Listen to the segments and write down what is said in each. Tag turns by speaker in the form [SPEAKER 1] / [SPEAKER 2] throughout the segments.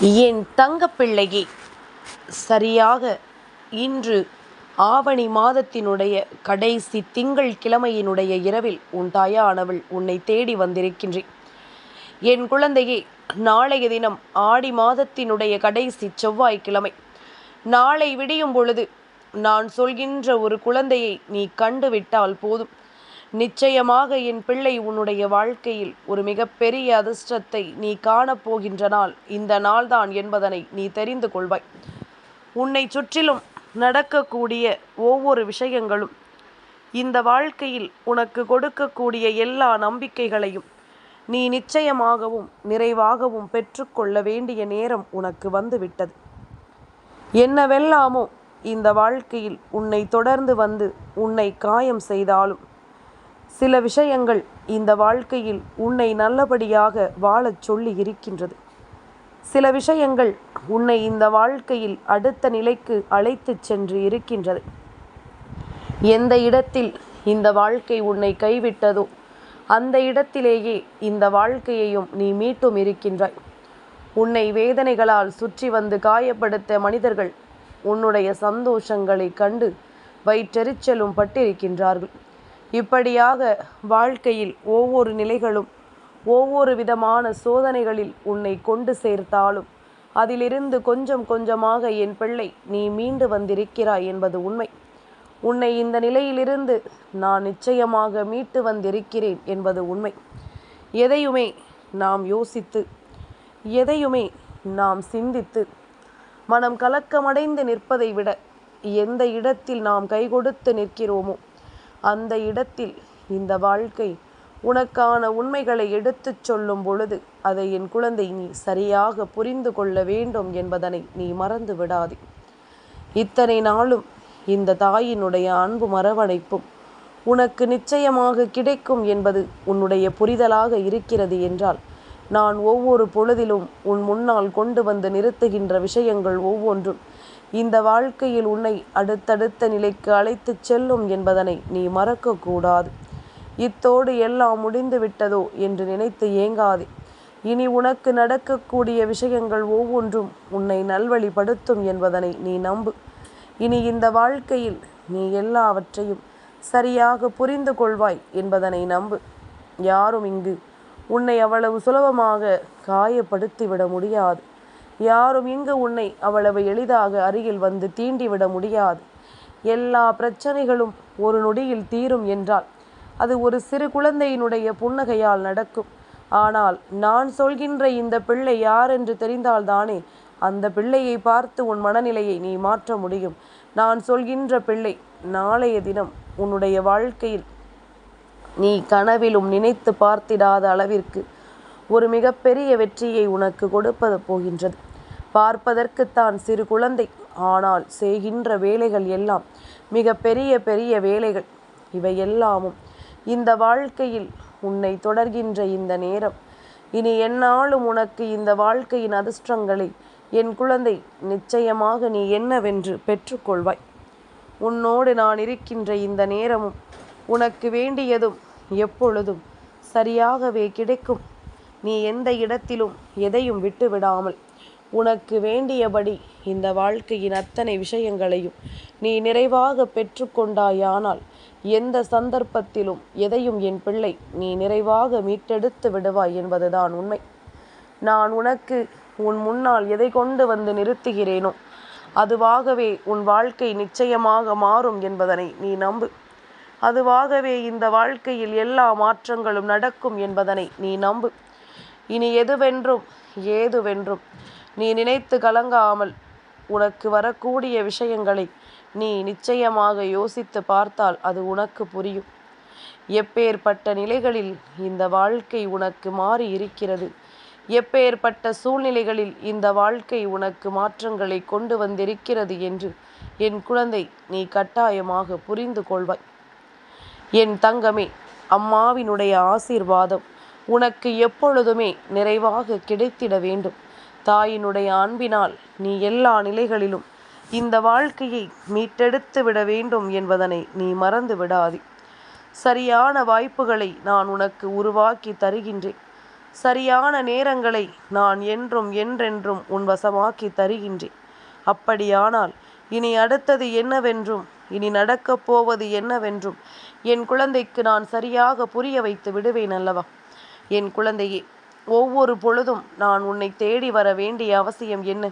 [SPEAKER 1] என் தங்கப்பிள்ளையே, சரியாக இன்று ஆவணி மாதத்தினுடைய கடைசி திங்கள் கிழமையினுடைய இரவில் உன் தாயானவள் உன்னை தேடி வந்திருக்கின்றேன். என் குழந்தையே, நாளைய தினம் ஆடி மாதத்தினுடைய கடைசி செவ்வாய்க்கிழமை. நாளை விடியும் பொழுது நான் சொல்கின்ற ஒரு குழந்தையை நீ கண்டுவிட்டால் போதும். நிச்சயமாக என் பிள்ளை, உன்னுடைய வாழ்க்கையில் ஒரு மிகப்பெரிய அதிர்ஷ்டத்தை நீ காணப்போகின்ற நாள் இந்த நாள்தான் என்பதனை நீ தெரிந்து கொள்வாய். உன்னை சுற்றிலும் நடக்கக்கூடிய ஒவ்வொரு விஷயங்களும் இந்த வாழ்க்கையில் உனக்கு கொடுக்கக்கூடிய எல்லா நம்பிக்கைகளையும் நீ நிச்சயமாகவும் நிறைவாகவும் பெற்றுக்கொள்ள வேண்டிய நேரம் உனக்கு வந்துவிட்டது. என்னவெல்லாமோ இந்த வாழ்க்கையில் உன்னை தொடர்ந்து வந்து உன்னை காயம் செய்தாலும், சில விஷயங்கள் இந்த வாழ்க்கையில் உன்னை நல்லபடியாக வாழச் சொல்லி இருக்கின்றது. சில விஷயங்கள் உன்னை இந்த வாழ்க்கையில் அடுத்த நிலைக்கு அழைத்துச் சென்று இருக்கின்றது. எந்த இடத்தில் இந்த வாழ்க்கை உன்னை கைவிட்டதோ அந்த இடத்திலேயே இந்த வாழ்க்கையையும் நீ மீட்டும் இருக்கின்றாய். உன்னை வேதனைகளால் சுற்றி வந்து காயப்படுத்த மனிதர்கள் உன்னுடைய சந்தோஷங்களை கண்டு வயிற்றெரிச்சலும் பட்டிருக்கின்றார்கள். இப்படியாக வாழ்க்கையில் ஒவ்வொரு நிலைகளும் ஒவ்வொரு விதமான சோதனைகளில் உன்னை கொண்டு சேர்த்தாலும் அதிலிருந்து கொஞ்சம் கொஞ்சமாக என் பிள்ளை நீ மீண்டு வந்திருக்கிறாய் என்பது உண்மை. உன்னை இந்த நிலையிலிருந்து நான் நிச்சயமாக மீட்டு வந்திருக்கிறேன் என்பது உண்மை. எதையுமே நாம் யோசித்து, எதையுமே நாம் சிந்தித்து மனம் கலக்கமடைந்து நிற்பதை விட எந்த இடத்தில் நாம் கை கொடுத்து நிற்கிறோமோ அந்த இடத்தில் இந்த வாழ்க்கை உனக்கான உண்மைகளை எடுத்துச் சொல்லும் பொழுது அதை என் குழந்தை நீ சரியாக புரிந்து கொள்ள வேண்டும் என்பதனை நீ மறந்து விடாதே. இத்தனை நாளும் இந்த தாயினுடைய அன்பு அரவணைப்பும் உனக்கு நிச்சயமாக கிடைக்கும் என்பது உன்னுடைய புரிதலாக இருக்கிறது என்றால், நான் ஒவ்வொரு பொழுதிலும் உன் முன்னால் கொண்டு வந்து நிறுத்துகின்ற விஷயங்கள் ஒவ்வொன்றும் இந்த வாழ்க்கையில் உன்னை அடுத்தடுத்த நிலைக்கு அழைத்துச் செல்லும் என்பதனை நீ மறக்கக்கூடாது. இத்தோடு எல்லாம் முடிந்து விட்டதோ என்று நினைத்து ஏங்காதே. இனி உனக்கு நடக்கக்கூடிய விஷயங்கள் ஒவ்வொன்றும் உன்னை நல்வழிப்படுத்தும் என்பதனை நீ நம்பு. இனி இந்த வாழ்க்கையில் நீ எல்லாவற்றையும் சரியாக புரிந்து கொள்வாய் என்பதனை நம்பு. யாரும் இங்கு உன்னை அவ்வளவு சுலபமாக காயப்படுத்திவிட முடியாது. யாரும் இங்கு உன்னை அவ்வளவு எளிதாக அருகில் வந்து தீண்டிவிட முடியாது. எல்லா பிரச்சனைகளும் ஒரு நொடியில் தீரும் என்றால் அது ஒரு சிறு குழந்தையினுடைய புன்னகையால் நடக்கும். ஆனால் நான் சொல்கின்ற இந்த பிள்ளை யார் என்று தெரிந்தால்தானே அந்த பிள்ளையை பார்த்து உன் மனநிலையை நீ மாற்ற முடியும். நான் சொல்கின்ற பிள்ளை நாளைய தினம் உன்னுடைய வாழ்க்கையில் நீ கனவிலும் நினைத்து பார்த்திடாத அளவிற்கு ஒரு மிகப்பெரிய வெற்றியை உனக்கு கொடுப்பது போகின்றது. பார்ப்பதற்குத்தான் சிறு குழந்தை, ஆனால் செய்கின்ற வேலைகள் எல்லாம் மிக பெரிய பெரிய வேலைகள். இவை எல்லாமும் இந்த வாழ்க்கையில் உன்னை தொடர்கின்ற இந்த நேரம் இனி எந்நாளும் உனக்கு இந்த வாழ்க்கையின் அதிர்ஷ்டங்களை என் குழந்தை நிச்சயமாக நீ என்னவென்று பெற்றுக்கொள்வாய். உன்னோடு நான் இருக்கின்ற இந்த நேரமும் உனக்கு வேண்டியதும் எப்பொழுதும் சரியாகவே கிடைக்கும். நீ எந்த இடத்திலும் எதையும் விட்டுவிடாமல் உனக்கு வேண்டியபடி இந்த வாழ்க்கையின் அத்தனை விஷயங்களையும் நீ நிறைவாக பெற்றுக்கொண்டாயானால் எந்த சந்தர்ப்பத்திலும் எதையும் என் பிள்ளை நீ நிறைவாக மீட்டெடுத்து விடுவாய் என்பதுதான் உண்மை. நான் உனக்கு உன் முன்னால் எதை கொண்டு வந்து நிறுத்துகிறேனோ அதுவாகவே உன் வாழ்க்கை நிச்சயமாக மாறும் என்பதனை நீ நம்பு. அதுவாகவே இந்த வாழ்க்கையில் எல்லா மாற்றங்களும் நடக்கும் என்பதனை நீ நம்பு. இனி எதுவென்றும் ஏதுவென்றும் நீ நினைத்து கலங்காமல் உனக்கு வரக்கூடிய விஷயங்களை நீ நிச்சயமாக யோசித்து பார்த்தால் அது உனக்கு புரியும். எப்பேற்பட்ட நிலைகளில் இந்த வாழ்க்கை உனக்கு மாறி இருக்கிறது, எப்பேற்பட்ட சூழ்நிலைகளில் இந்த வாழ்க்கை உனக்கு மாற்றங்களை கொண்டு வந்திருக்கிறது என்று என் குழந்தை நீ கட்டாயமாக புரிந்து கொள்வாய். என் தங்கமே, அம்மாவினுடைய ஆசீர்வாதம் உனக்கு எப்பொழுதுமே நிறைவாக கிடைத்திட வேண்டும். தாயினுடைய அன்பினால் நீ எல்லா நிலைகளிலும் இந்த வாழ்க்கையை மீட்டெடுத்து விட வேண்டும் என்பதனை நீ மறந்து விடாதே. சரியான வாய்ப்புகளை நான் உனக்கு உருவாக்கி தருகின்றேன். சரியான நேரங்களை நான் என்றும் என்றென்றும் உன் வசமாக்கி தருகின்றேன். அப்படியானால் இனி அடுத்தது என்னவென்றும் இனி நடக்கப் போவது என்னவென்றும் என் குழந்தைக்கு நான் சரியாக புரிய வைத்து விடுவேன் அல்லவா? என் குழந்தையே, ஒவ்வொரு பொழுதும் நான் உன்னை தேடி வர வேண்டிய அவசியம் என்ன?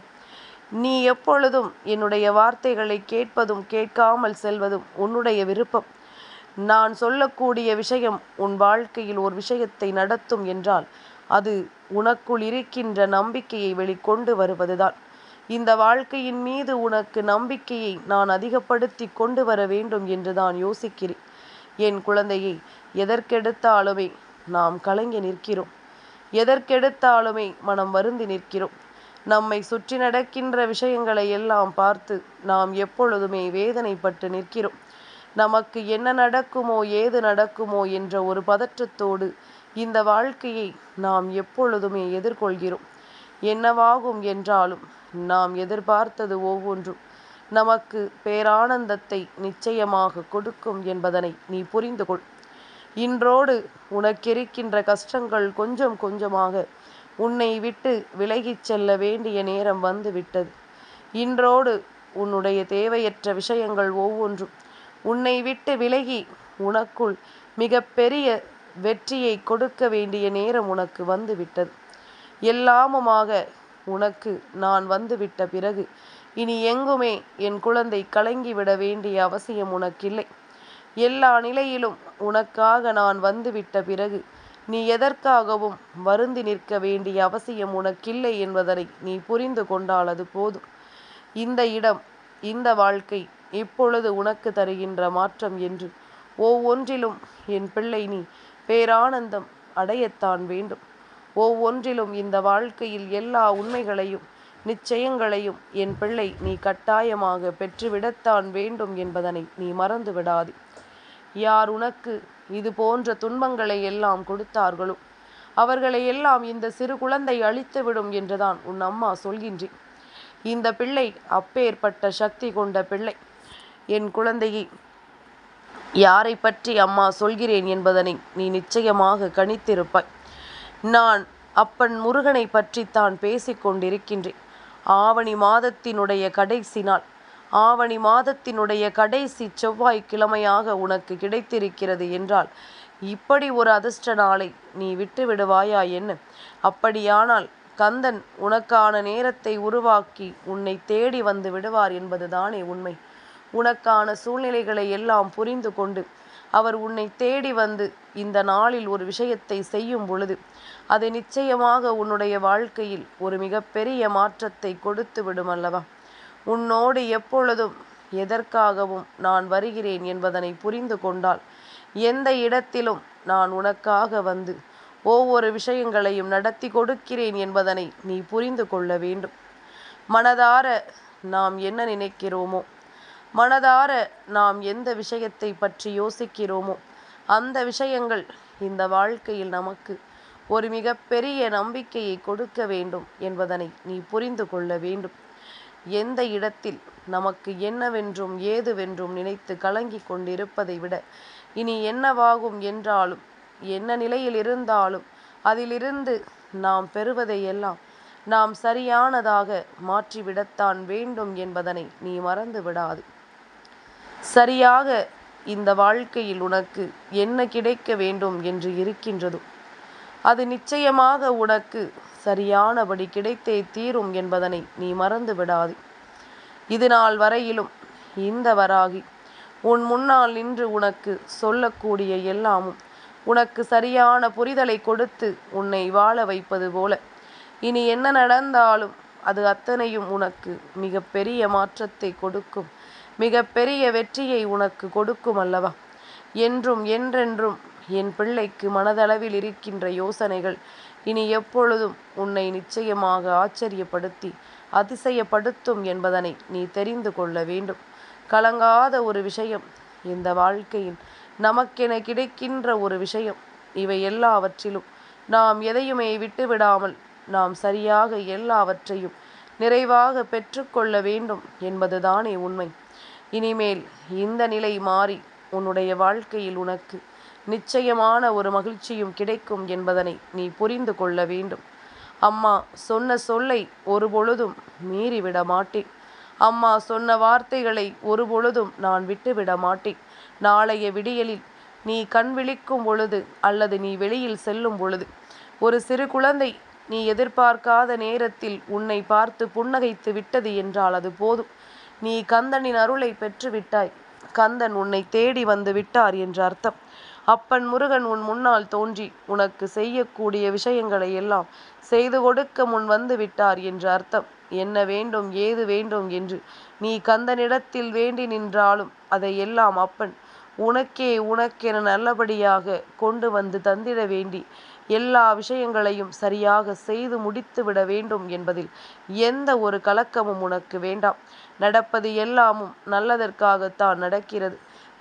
[SPEAKER 1] நீ எப்பொழுதும் என்னுடைய வார்த்தைகளை கேட்பதும் கேட்காமல் செல்வதும் உன்னுடைய விருப்பம். நான் சொல்லக்கூடிய விஷயம் உன் வாழ்க்கையில் ஒரு விஷயத்தை நடத்தும் என்றால் அது உனக்குள் இருக்கின்ற நம்பிக்கையை வெளிக்கொண்டு வருவதுதான். இந்த வாழ்க்கையின் மீது உனக்கு நம்பிக்கையை நான் அதிகப்படுத்தி கொண்டு வர வேண்டும் என்று தான் யோசிக்கிறேன். என் குழந்தையை, எதற்கெடுத்தாலுமே நாம் கலங்கி நிற்கிறோம். எதற்கெடுத்தாலுமே மனம் வருந்தி நிற்கிறோம். நம்மை சுற்றி நடக்கின்ற விஷயங்களை எல்லாம் பார்த்து நாம் எப்பொழுதுமே வேதனைப்பட்டு நிற்கிறோம். நமக்கு என்ன நடக்குமோ ஏது நடக்குமோ என்ற ஒரு பதற்றத்தோடு இந்த வாழ்க்கையை நாம் எப்பொழுதுமே எதிர்கொள்கிறோம். என்னவாகும் என்றாலும் நாம் எதிர்பார்த்தது ஒவ்வொன்றும் நமக்கு பேரானந்தத்தை நிச்சயமாக கொடுக்கும் என்பதனை நீ புரிந்து கொள். இன்றோடு உனக்கிருக்கின்ற கஷ்டங்கள் கொஞ்சம் கொஞ்சமாக உன்னை விட்டு விலகிச் செல்ல வேண்டிய நேரம் வந்துவிட்டது. இன்றோடு உன்னுடைய தேவையற்ற விஷயங்கள் ஒவ்வொன்றும் உன்னை விட்டு விலகி உனக்குள் மிக பெரிய வெற்றியை கொடுக்க வேண்டிய நேரம் உனக்கு வந்துவிட்டது. எல்லாமுமாக உனக்கு நான் வந்துவிட்ட பிறகு இனி எங்குமே என் குழந்தை கலங்கிவிட வேண்டிய அவசியம் உனக்கில்லை. எல்லா நிலையிலும் உனக்காக நான் வந்துவிட்ட பிறகு நீ எதற்காகவும் வருந்தி நிற்க வேண்டிய அவசியம் உனக்கில்லை என்பதனை நீ புரிந்து கொண்டால் அது போதும். இந்த இடம், இந்த வாழ்க்கை இப்பொழுது உனக்கு தருகின்ற மாற்றம் என்று ஒவ்வொன்றிலும் என் பிள்ளை நீ பேரானந்தம் அடையத்தான் வேண்டும். ஒவ்வொன்றிலும் இந்த வாழ்க்கையில் எல்லா உண்மைகளையும் நிச்சயங்களையும் என் பிள்ளை நீ கட்டாயமாக பெற்றுவிடத்தான் வேண்டும் என்பதனை நீ மறந்து விடாதே. யார் உனக்கு இது போன்ற துன்பங்களை எல்லாம் கொடுத்தார்களோ அவர்களை எல்லாம் இந்த சிறு குழந்தை அழித்துவிடும் என்றுதான் உன் அம்மா சொல்கின்றேன். இந்த பிள்ளை அப்பேற்பட்ட சக்தி கொண்ட பிள்ளை. என் குழந்தையை, யாரை பற்றி அம்மா சொல்கிறேன் என்பதனை நீ நிச்சயமாக கணித்திருப்பாய். நான் அப்பன் முருகனை பற்றித்தான் பேசிக்கொண்டிருக்கின்றேன். ஆவணி மாதத்தினுடைய கடைசி நாள், ஆவணி மாதத்தினுடைய கடைசி செவ்வாய்க்கிழமையாக உனக்கு கிடைத்திருக்கிறது என்றால் இப்படி ஒரு அதிர்ஷ்ட நாளை நீ விட்டு விடுவாயா என்ன? அப்படியானால் கந்தன் உனக்கான நேரத்தை உருவாக்கி உன்னை தேடி வந்து விடுவார் என்பதுதானே உண்மை. உனக்கான சூழ்நிலைகளை எல்லாம் புரிந்து கொண்டு அவர் உன்னை தேடி வந்து இந்த நாளில் ஒரு விஷயத்தை செய்யும் பொழுது அது நிச்சயமாக உன்னுடைய வாழ்க்கையில் ஒரு மிகப்பெரிய மாற்றத்தை கொடுத்து விடும் அல்லவா? உன்னோடு எப்பொழுதும் எதற்காகவும் நான் வருகிறேன் என்பதனை புரிந்து கொண்டால் எந்த இடத்திலும் நான் உனக்காக வந்து ஒவ்வொரு விஷயங்களையும் நடத்தி கொடுக்கிறேன் என்பதனை நீ புரிந்து கொள்ள வேண்டும். மனதார நாம் என்ன நினைக்கிறோமோ, மனதார நாம் எந்த விஷயத்தை பற்றி யோசிக்கிறோமோ அந்த விஷயங்கள் இந்த வாழ்க்கையில் நமக்கு ஒரு மிகப்பெரிய நம்பிக்கையை கொடுக்க வேண்டும் என்பதனை நீ புரிந்து கொள்ள வேண்டும். எந்த இடத்தில் நமக்கு என்னவென்றும் ஏதுவென்றும் நினைத்து கலங்கி கொண்டிருப்பதை விட இனி என்னவாகும் என்றாலும் என்ன நிலையில் இருந்தாலும் அதிலிருந்து நாம் பெறுவதையெல்லாம் நாம் சரியானதாக மாற்றிவிடத்தான் வேண்டும் என்பதனை நீ மறந்து விடாது. சரியாக இந்த வாழ்க்கையில் உனக்கு என்ன கிடைக்க வேண்டும் என்று இருக்கின்றதோ அது நிச்சயமாக உனக்கு சரியானபடி கிடைத்தே தீரும் என்பதனை நீ மறந்து விடாது. இது நாள் வரையிலும் இந்த வராகி உன் முன்னால் நின்று உனக்கு சொல்லக்கூடிய எல்லாமும் உனக்கு சரியான புரிதலை கொடுத்து உன்னை வாழ வைப்பது போல இனி என்ன நடந்தாலும் அது அத்தனையும் உனக்கு மிக பெரிய மாற்றத்தை கொடுக்கும், மிக பெரிய வெற்றியை உனக்கு கொடுக்கும் அல்லவா? என்றும் என்றென்றும் என் பிள்ளைக்கு மனதளவில் இருக்கின்ற யோசனைகள் இனி எப்பொழுதும் உன்னை நிச்சயமாக ஆச்சரியப்படுத்தி அதிசயப்படுத்தும் என்பதனை நீ தெரிந்து கொள்ள வேண்டும். கலங்காத ஒரு விஷயம் இந்த வாழ்க்கையில் நமக்கென கிடைக்கின்ற ஒரு விஷயம். இவை எல்லாவற்றிலும் நாம் எதையுமே விட்டுவிடாமல் நாம் சரியாக எல்லாவற்றையும் நிறைவாக பெற்றுக்கொள்ள வேண்டும் என்பதுதானே உண்மை. இனிமேல் இந்த நிலை மாறி உன்னுடைய வாழ்க்கையில் உனக்கு நிச்சயமான ஒரு மகிழ்ச்சியும் கிடைக்கும் என்பதனை நீ புரிந்து கொள்ள வேண்டும். அம்மா சொன்ன சொல்லை ஒருபொழுதும் மீறிவிட மாட்டேன். அம்மா சொன்ன வார்த்தைகளை ஒருபொழுதும் நான் விட்டுவிட மாட்டேன். நாளைய விடியலில் நீ கண் விழிக்கும் பொழுது அல்லது நீ வெளியில் செல்லும் பொழுது ஒரு சிறு குழந்தை நீ எதிர்பார்க்காத நேரத்தில் உன்னை பார்த்து புன்னகைத்து விட்டது என்றால் அது போதும். நீ கந்தனின் அருளை பெற்று விட்டாய். கந்தன் உன்னை தேடி வந்து விட்டார் என்று அர்த்தம். அப்பன் முருகன் உன் முன்னால் தோன்றி உனக்கு செய்யக்கூடிய விஷயங்களை எல்லாம் செய்து கொடுக்க முன் வந்து விட்டார் என்று அர்த்தம். என்ன வேண்டும் ஏது வேண்டும் என்று நீ கந்தனிடத்தில் வேண்டி நின்றாலும் அதை எல்லாம் அப்பன் உனக்கென நல்லபடியாக கொண்டு வந்து தந்திட வேண்டி எல்லா விஷயங்களையும் சரியாக செய்து முடித்து விட வேண்டும் என்பதில் எந்த ஒரு கலக்கமும் உனக்கு வேண்டாம். நடப்பது எல்லாமும் நல்லதற்காகத்தான் நடக்கிறது.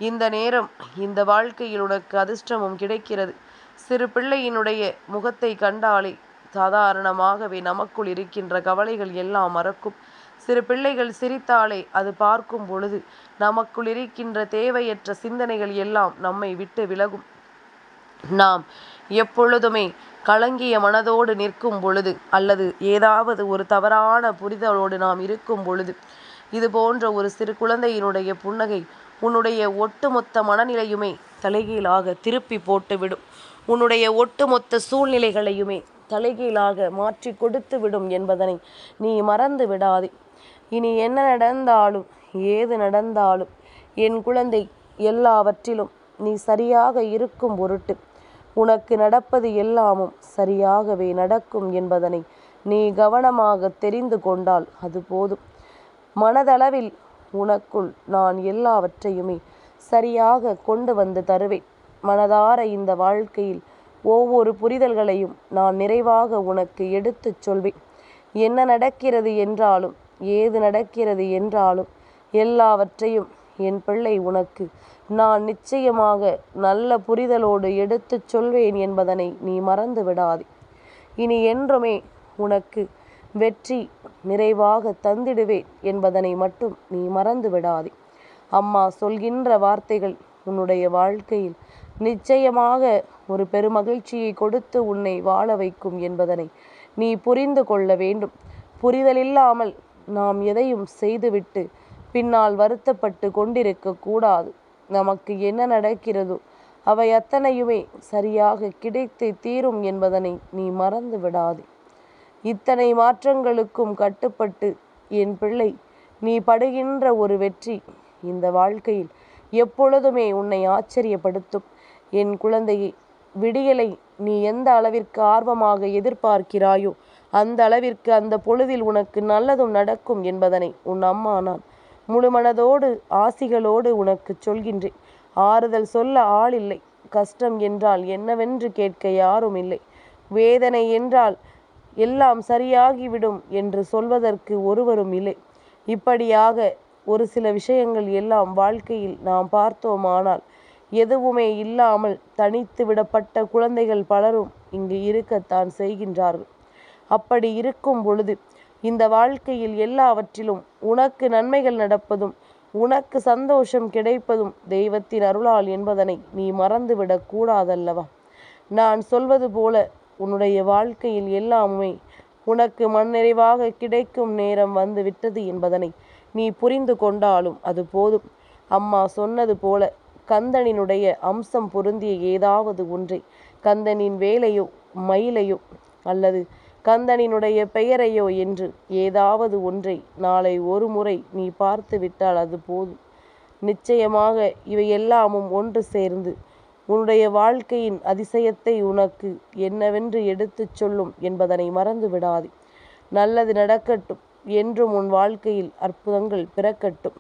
[SPEAKER 1] இந்த நேரம் இந்த வாழ்க்கையில் உனக்கு அதிர்ஷ்டமும் கிடைக்கிறது. சிறு பிள்ளையினுடைய முகத்தை கண்டாலே சாதாரணமாகவே நமக்குள் இருக்கின்ற கவலைகள் எல்லாம் மறக்கும். சிறு பிள்ளைகள் சிரித்தாலே அது பார்க்கும் பொழுது நமக்குள் இருக்கின்ற தேவையற்ற சிந்தனைகள் எல்லாம் நம்மை விட்டு விலகும். நாம் எப்பொழுதுமே கலங்கிய மனதோடு நிற்கும் பொழுது அல்லது ஏதாவது ஒரு தவறான புரிதலோடு நாம் இருக்கும் பொழுது இது போன்ற ஒரு சிறு குழந்தையினுடைய புன்னகை உன்னுடைய ஒட்டுமொத்த மனநிலையுமே தலைகீழாக திருப்பி போட்டுவிடும். உன்னுடைய ஒட்டுமொத்த சூழ்நிலைகளையுமே தலைகீழாக மாற்றி கொடுத்து விடும் என்பதனை நீ மறந்து விடாதே. இனி என்ன நடந்தாலும் ஏது நடந்தாலும் என் குழந்தை, எல்லாவற்றிலும் நீ சரியாக இருக்கும் பொருட்டு உனக்கு நடப்பது எல்லாமும் சரியாகவே நடக்கும் என்பதனை நீ கவனமாக தெரிந்து கொண்டால் அது போதும். மனதளவில் உனக்குள் நான் எல்லாவற்றையுமே சரியாக கொண்டு வந்து தருவேன். மனதார இந்த வாழ்க்கையில் ஒவ்வொரு புரிதல்களையும் நான் நிறைவாக உனக்கு எடுத்துச் சொல்வேன். என்ன நடக்கிறது என்றாலும் ஏது நடக்கிறது என்றாலும் எல்லாவற்றையும் என் பிள்ளை உனக்கு நான் நிச்சயமாக நல்ல புரிதலோடு எடுத்துச் சொல்வேன் என்பதனை நீ மறந்து விடாதே. இனி என்றுமே உனக்கு வெற்றி நிறைவாக தந்திடுவேன் என்பதனை மட்டும் நீ மறந்து விடாதே. அம்மா சொல்கின்ற வார்த்தைகள் உன்னுடைய வாழ்க்கையில் நிச்சயமாக ஒரு பெருமகிழ்ச்சியை கொடுத்து உன்னை வாழ வைக்கும் என்பதனை நீ புரிந்து கொள்ள வேண்டும். புரிதலில்லாமல் நாம் எதையும் செய்துவிட்டு பின்னால் வருத்தப்பட்டு கொண்டிருக்க கூடாது. நமக்கு என்ன நடக்கிறதோ அவை அத்தனையுமே சரியாக கிடைத்து தீரும் என்பதனை நீ மறந்து விடாதே. இத்தனை மாற்றங்களுக்கும் கட்டுப்பட்டு என் பிள்ளை நீ படுகின்ற ஒரு வெற்றி இந்த வாழ்க்கையில் எப்பொழுதுமே உன்னை ஆச்சரியப்படுத்தும். என் குழந்தையை, விடியலை நீ எந்த அளவிற்கு ஆர்வமாக எதிர்பார்க்கிறாயோ அந்த அளவிற்கு அந்த பொழுதில் உனக்கு நல்லதும் நடக்கும் என்பதனை உன் அம்மா நான் முழுமனதோடு ஆசிகளோடு உனக்கு சொல்கின்றேன். ஆறுதல் சொல்ல ஆள் இல்லை. கஷ்டம் என்றால் என்னவென்று கேட்க யாரும் இல்லை. வேதனை என்றால் எல்லாம் சரியாகிவிடும் என்று சொல்வதற்கு ஒருவரும் இல்லை. இப்படியாக ஒரு சில விஷயங்கள் எல்லாம் வாழ்க்கையில் நாம் பார்த்தோமானால் எதுவுமே இல்லாமல் தனித்து விடப்பட்ட குழந்தைகள் பலரும் இங்கு இருக்கத்தான் செய்கின்றார்கள். அப்படி இருக்கும் பொழுது இந்த வாழ்க்கையில் எல்லாவற்றிலும் உனக்கு நன்மைகள் நடப்பதும் உனக்கு சந்தோஷம் கிடைப்பதும் தெய்வத்தின் அருளால் என்பதனை நீ மறந்துவிடக் கூடாதல்லவா? நான் சொல்வது போல உன்னுடைய வாழ்க்கையில் எல்லாமே உனக்கு மண்ணெறிவாக கிடைக்கும் நேரம் வந்து விட்டது என்பதனை நீ புரிந்து கொண்டாலும் அது போதும். அம்மா சொன்னது போல கந்தனினுடைய அம்சம் பொருந்திய ஏதாவது ஒன்றை, கந்தனின் வேலையோ மயிலையோ அல்லது கந்தனினுடைய பெயரையோ என்று ஏதாவது ஒன்றை நாளை ஒரு முறை நீ பார்த்து விட்டால் அது போதும். நிச்சயமாக இவை எல்லாமும் ஒன்று சேர்ந்து உன்னுடைய வாழ்க்கையின் அதிசயத்தை உனக்கு என்னவென்று எடுத்துச் சொல்லும் என்பதனை மறந்து விடாதே. நல்லது நடக்கட்டும். என்றும் உன் வாழ்க்கையில் அற்புதங்கள் பிறக்கட்டும்.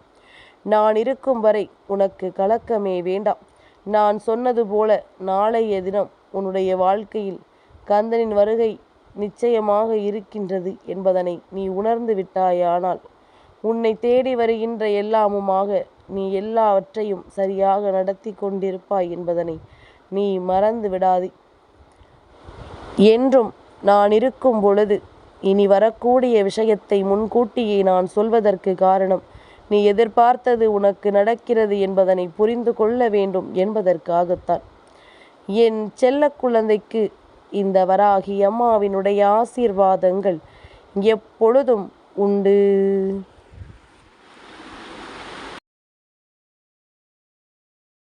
[SPEAKER 1] நான் இருக்கும் வரை உனக்கு கலக்கமே வேண்டாம். நான் சொன்னது போல நாளைய தினம் உன்னுடைய வாழ்க்கையில் கந்தனின் வருகை நிச்சயமாக இருக்கின்றது என்பதனை நீ உணர்ந்து விட்டாயானால் உன்னை தேடி வருகின்ற எல்லாமுமாக நீ எல்லாவற்றையும் சரியாக நடத்தி கொண்டிருப்பாய் என்பதனை நீ மறந்து விடாதே. என்றும் நான் இருக்கும் பொழுது இனி வரக்கூடிய விஷயத்தை முன்கூட்டியே நான் சொல்வதற்கு காரணம், நீ எதிர்பார்த்தது உனக்கு நடக்கிறது என்பதனை புரிந்து கொள்ள வேண்டும் என்பதற்காகத்தான். என் செல்ல குழந்தைக்கு இந்த வராகி அம்மாவினுடைய ஆசீர்வாதங்கள் எப்பொழுதும் உண்டு.